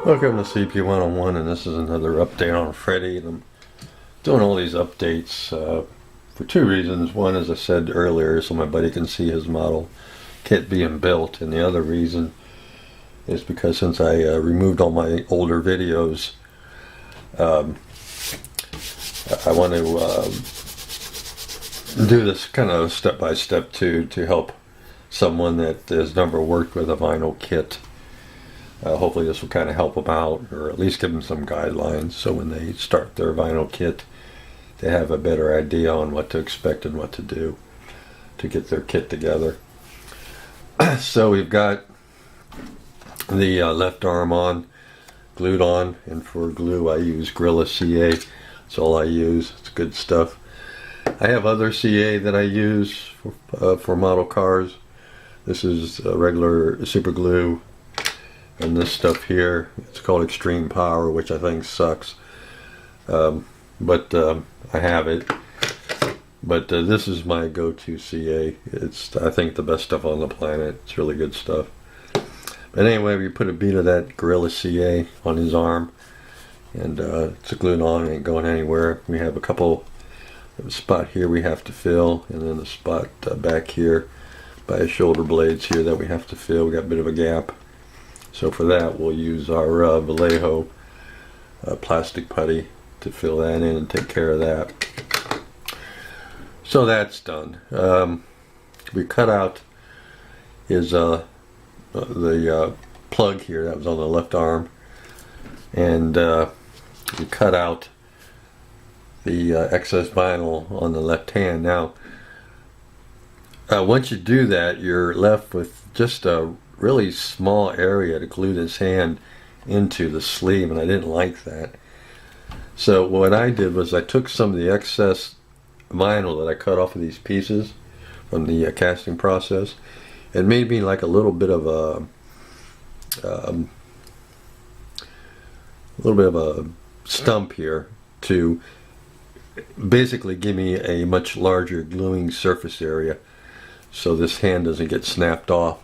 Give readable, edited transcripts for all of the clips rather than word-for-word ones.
Welcome to CP 101, and this is another update on Freddy. And I'm doing all these updates for two reasons. One, as I said earlier, so my buddy can see his model kit being built, and the other reason is because since I removed all my older videos, I want to do this kind of step-by-step to help someone that has never worked with a vinyl kit. Hopefully this will kind of help them out, or at least give them some guidelines, so when they start their vinyl kit, they have a better idea on what to expect and what to do to get their kit together. So we've got the left arm on, glued on, and for glue I use Gorilla CA. That's all I use. It's good stuff. I have other CA that I use for model cars. This is regular super glue. And this stuff here, it's called Extreme Power, which I think sucks. But I have it. But this is my go-to CA. It's, I think, the best stuff on the planet. It's really good stuff. But anyway, we put a bead of that Gorilla CA on his arm. And it's glued on, it ain't going anywhere. We have a couple spot here we have to fill. And then the spot back here by his shoulder blades here that we have to fill. We got a bit of a gap. So for that, we'll use our Vallejo plastic putty to fill that in and take care of that. So that's done. We cut out his the plug here that was on the left arm, and we cut out the excess vinyl on the left hand. Now, once you do that, you're left with just a really small area to glue this hand into the sleeve, and I didn't like that. So what I did was I took some of the excess vinyl that I cut off of these pieces from the casting process. It made me like a little bit of a stump here to basically give me a much larger gluing surface area, so this hand doesn't get snapped off.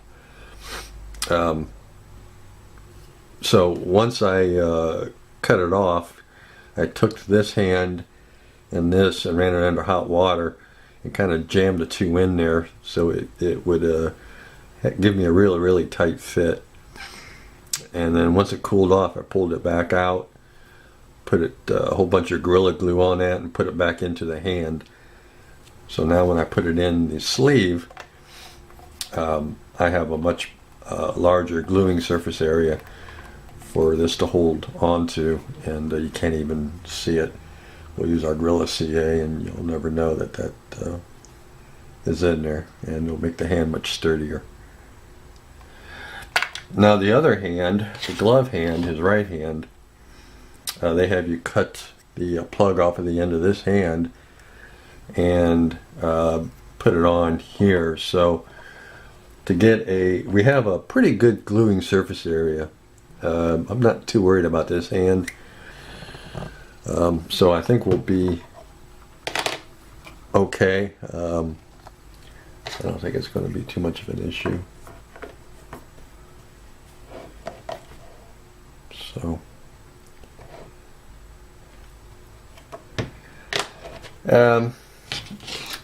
So once I cut it off, I took this hand and this and ran it under hot water and kind of jammed the two in there, so it would give me a really tight fit. And then once it cooled off, I pulled it back out, put a whole bunch of Gorilla Glue on that, and put it back into the hand. So now when I put it in the sleeve, I have a much larger gluing surface area for this to hold onto, and you can't even see it. We'll use our Gorilla CA, and you'll never know that is in there, and it'll make the hand much sturdier. Now the other hand, the glove hand, his right hand, they have you cut the plug off of the end of this hand and put it on here. So to get we have a pretty good gluing surface area. I'm not too worried about this hand. So I think we'll be okay. I don't think it's going to be too much of an issue.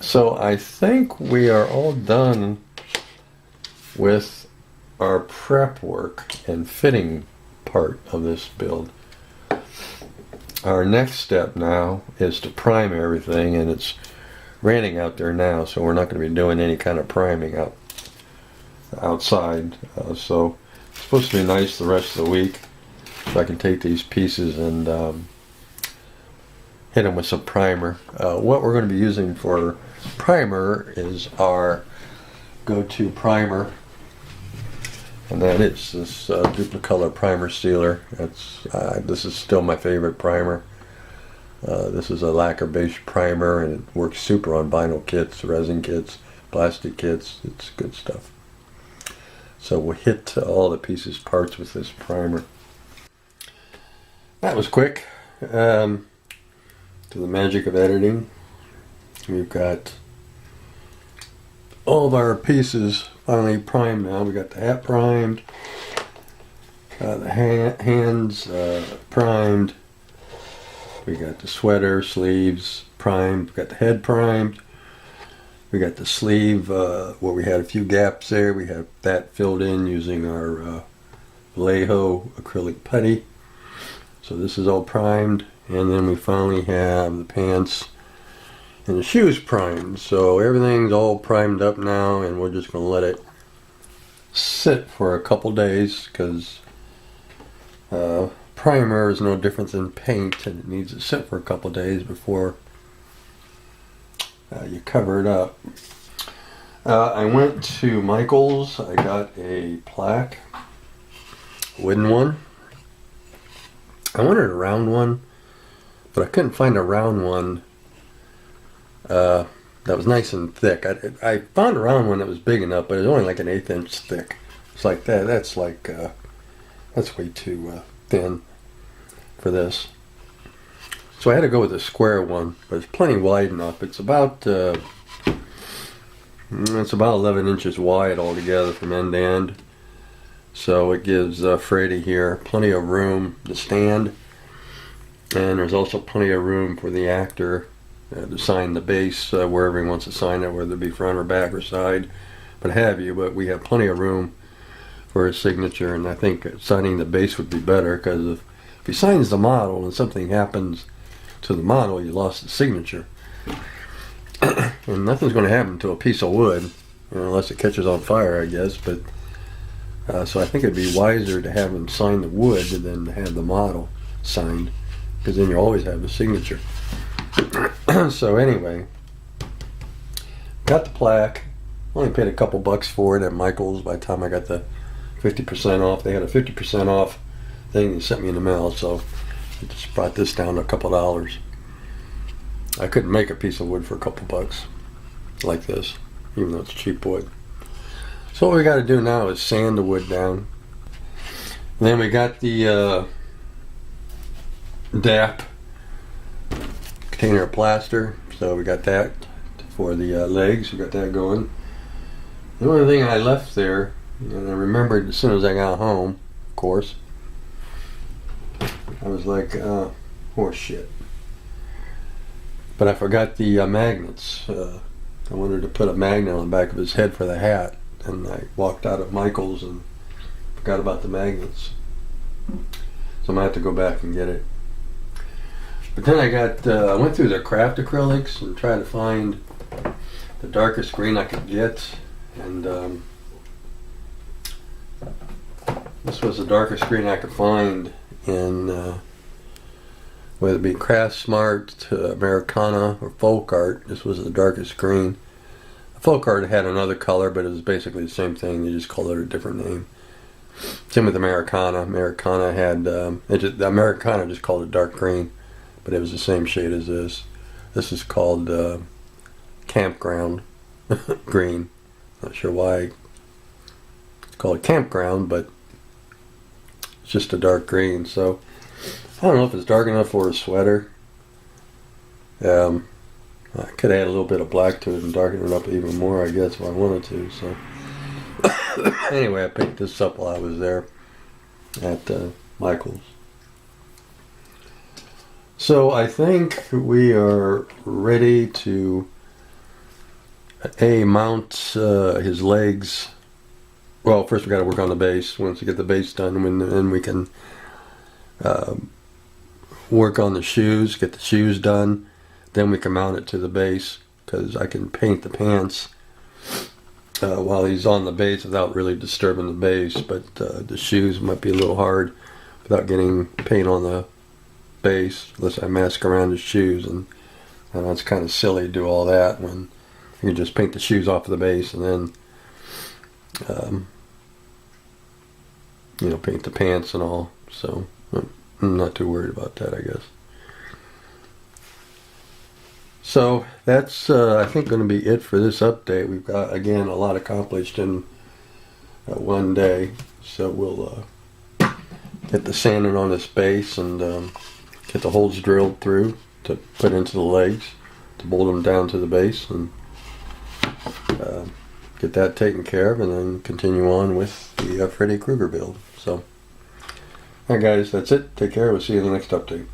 So I think we are all done with our prep work and fitting part of this build. Our next step now is to prime everything, and it's raining out there now, so we're not going to be doing any kind of priming outside. So it's supposed to be nice the rest of the week, so I can take these pieces and hit them with some primer. What we're going to be using for primer is our go-to primer, and that is this Duplicolor primer sealer. This is still my favorite primer. This is a lacquer-based primer, and it works super on vinyl kits, resin kits, plastic kits. It's good stuff. So we'll hit all the pieces parts with this primer. That was quick. To the magic of editing, we've got all of our pieces finally primed now. We got the hat primed, The hands primed. We got the sweater, sleeves primed. We got the head primed. We got the sleeve where we had a few gaps there. We have that filled in using our Vallejo acrylic putty. So this is all primed. And then we finally have the pants and the shoes primed. So everything's all primed up now, and we're just going to let it sit for a couple days, because primer is no different than paint, and it needs to sit for a couple days before you cover it up. I went to Michael's. I got a plaque, wooden one. I wanted a round one, but I couldn't find a round one that was nice and thick. I found a round one that was big enough, but it was only like an 1/8 inch thick. It's like that. That's like that's way too thin for this. So I had to go with a square one, but it's plenty wide enough. It's about 11 inches wide altogether from end to end. So it gives Freddy here plenty of room to stand, and there's also plenty of room for the actor to sign the base wherever he wants to sign it, whether it be front or back or side, what have you. But we have plenty of room for his signature, and I think signing the base would be better, because if he signs the model and something happens to the model, you lost the signature. And nothing's going to happen to a piece of wood, unless it catches on fire, I guess. But so I think it'd be wiser to have him sign the wood than to have the model signed, because then you always have the signature. So anyway, got the plaque. Only paid a couple bucks for it at Michael's. By the time I got the 50% off, they had a 50% off thing they sent me in the mail, so I just brought this down to a couple dollars. I couldn't make a piece of wood for a couple bucks like this, even though it's cheap wood. So what we got to do now is sand the wood down. And then we got the DAP container of plaster, so we got that for the legs. We got that going. The only thing I left there, and I remembered as soon as I got home, of course, I was like, horse shit. But I forgot the magnets. I wanted to put a magnet on the back of his head for the hat, and I walked out of Michael's and forgot about the magnets. So I'm gonna have to go back and get it. But then I went through the craft acrylics and tried to find the darkest green I could get, and this was the darkest green I could find in whether it be Craft Smart, Americana, or Folk Art. This was the darkest green. Folk Art had another color, but it was basically the same thing. They just called it a different name. Same with Americana. Americana had the Americana just called it dark green, but it was the same shade as this. This is called Campground green. Not sure why it's called Campground, but it's just a dark green. So I don't know if it's dark enough for a sweater. I could add a little bit of black to it and darken it up even more, I guess, if I wanted to. So anyway, I picked this up while I was there at Michael's. So I think we are ready to mount his legs. Well, first we got to work on the base. Once we get the base done, then we can work on the shoes, get the shoes done. Then we can mount it to the base, because I can paint the pants while he's on the base without really disturbing the base. But the shoes might be a little hard without getting paint on the base, unless I mask around his shoes, and it's kind of silly to do all that when you can just paint the shoes off of the base and then paint the pants and all. So I'm not too worried about that, I guess. So that's I think going to be it for this update. We've got, again, a lot accomplished in one day. So we'll get the sanding on this base and get the holes drilled through to put into the legs to bolt them down to the base, and get that taken care of, and then continue on with the Freddy Krueger build. So All right, guys, that's it. Take care. We'll see you in the next update.